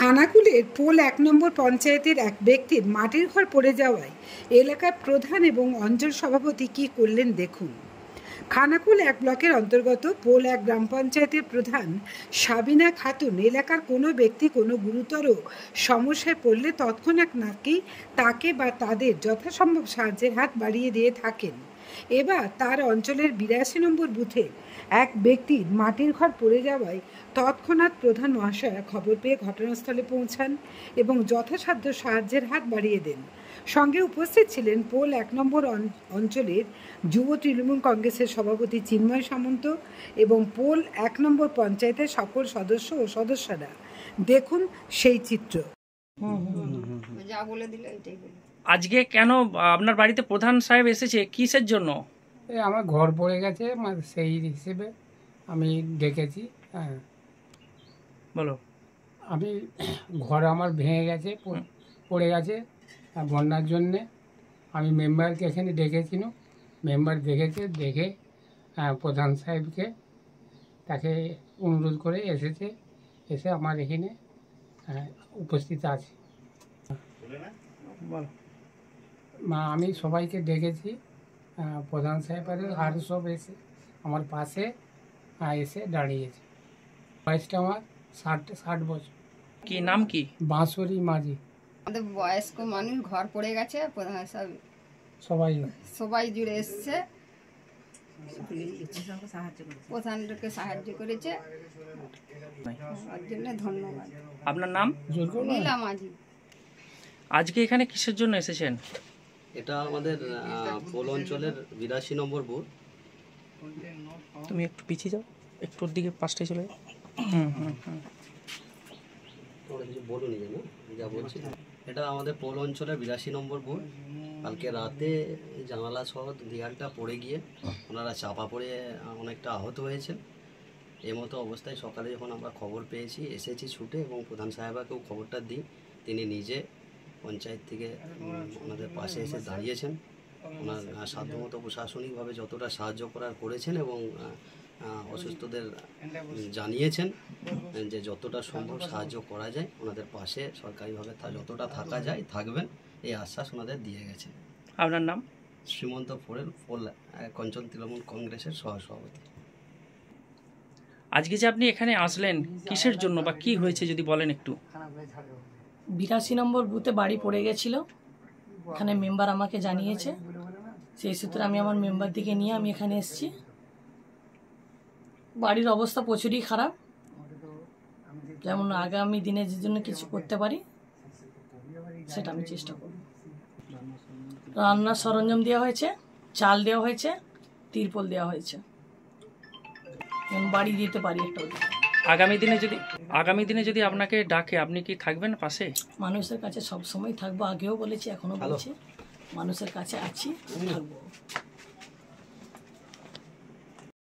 খানাকুলের pole ১ নম্বর পঞ্চায়েতের এক ব্যক্তির মাটির ঘর পড়ে যাওয়ায় এলাকার প্রধান এবং অঞ্চল সভাপতি কী করলেন দেখুন। খানাকুল ১ ব্লকের অন্তর্গত পোল ১ গ্রাম পঞ্চায়েতের প্রধান সাবিনা খাতুন এলাকার কোনো ব্যক্তি কোনো গুরুতর সমস্যায় পড়লে তৎক্ষণাৎ নাকি তাকে বা তাদের যথাসম্ভব সাহায্যের হাত বাড়িয়ে দিয়ে থাকেন। এবার তার অঞ্চলের ৮২ নম্বর বুথে এক ব্যক্তির মাটির ঘর পড়ে যাওয়ায় তৎক্ষণাৎ প্রধান মহাশয়া খবর পেয়ে ঘটনাস্থলে পৌঁছান এবং যথাসাধ্য সাহায্যের হাত বাড়িয়ে দেন। সঙ্গে উপস্থিত ছিলেন পোল ১ নম্বর অঞ্চলের যুব তৃণমূল কংগ্রেসের সভাপতি চিন্ময় সামন্ত এবং পোল ১ নম্বর পঞ্চায়েতের সকল সদস্য ও সদস্যরা। দেখুন সেই চিত্র। যা বলে দিলে এটাই বলি। আজকে কেন আপনার বাড়িতে প্রধান সাহেব এসেছে, কিসের জন্য? আমার ঘর পড়ে গেছে, সেই হিসেবে আমি ডেকেছি। হ্যাঁ বলো। আমি ঘর আমার ভেঙে গেছে, পড়ে গেছে বন্যার জন্যে। আমি মেম্বারকে এখানে ডেকেছিল, মেম্বার দেখেছে, দেখে প্রধান সাহেবকে তাকে অনুরোধ করে এসেছে, এসে আমার এখানে উপস্থিত আছে। বলো। আমি সবাইকে ডেকেছি, প্রধান সাহেব আরও সব এসে আমার পাশে এসে দাঁড়িয়েছে। বয়সটা আমার 60 বছর। কি নাম কি? বাঁশরি মাঝি। আমাদের বয়স্ক মানুষ ঘর পড়ে গেছে, প্রধান সাহেব সবাই জুড়ে এসছে, প্রধানকে সাহায্য করেছে, তার জন্য ধন্যবাদ। আপনার নাম? নীলা মাঝি। আজকে এখানে কিসের জন্য এসেছেন? এটা আমাদের পোল অঞ্চলের ৮২ নম্বর বুথ। তুমি একটু পিছিয়ে যাও, একটু ওর দিকে পাশটায় চলে যাও। তোমরা কিছু বলুনি জানো যা বলছি। এটা আমাদের পোল অঞ্চলের ৮২ নম্বর বুথ। কালকে রাতে জানালা সহ দেয়ালটা পড়ে গিয়ে ওনারা চাপা পড়ে অনেকটা আহত হয়েছেন। এই মতো অবস্থায় সকালে যখন আমরা খবর পেয়েছি এসেছি ছুটে এবং প্রধান সাহেবাকেও খবরটা দিই। তিনি নিজে পঞ্চায়েত থেকে ওনাদের পাশে এসে দাঁড়িয়েছেন, ওনার সাধ্যমতো প্রশাসনিকভাবে যতটা সাহায্য করার করেছেন এবং অসুস্থদের জানিয়েছেন যে যতটা সম্ভব সাহায্য করা যায় ওনাদের পাশে সরকারিভাবে যতটা থাকা যায় থাকবেন, এই আশ্বাস ওনাদের দিয়ে গেছে। আপনার নাম? শ্রীমন্ত ফোরেল, পোল ১ অঞ্চল তৃণমূল কংগ্রেসের সহসভাপতি। আজকে যে আপনি এখানে আসলেন কিসের জন্য বা কি হয়েছে যদি বলেন একটু। ৮২ নম্বর বুথে বাড়ি পড়ে গেছিল, এখানে মেম্বার আমাকে জানিয়েছে, সেই সূত্রে আমি আমার মেম্বার দিকে নিয়ে আমি এখানে এসেছি। বাড়ির অবস্থা প্রচুরই খারাপ, যেমন আগামী দিনে যে জন্য কিছু করতে পারি সেটা আমি চেষ্টা করব। রান্নার সরঞ্জাম দেওয়া হয়েছে, চাল দেওয়া হয়েছে, তিরপল দেওয়া হয়েছে, বাড়ি দিতে পারি একটা। আগামী দিনে যদি আপনাকে ডাকে আপনি কি থাকবেন পাশে? মানুষের কাছে সব সময় থাকবো, আগেও বলেছি এখনো বলছি, মানুষের কাছে আছি, থাকবো।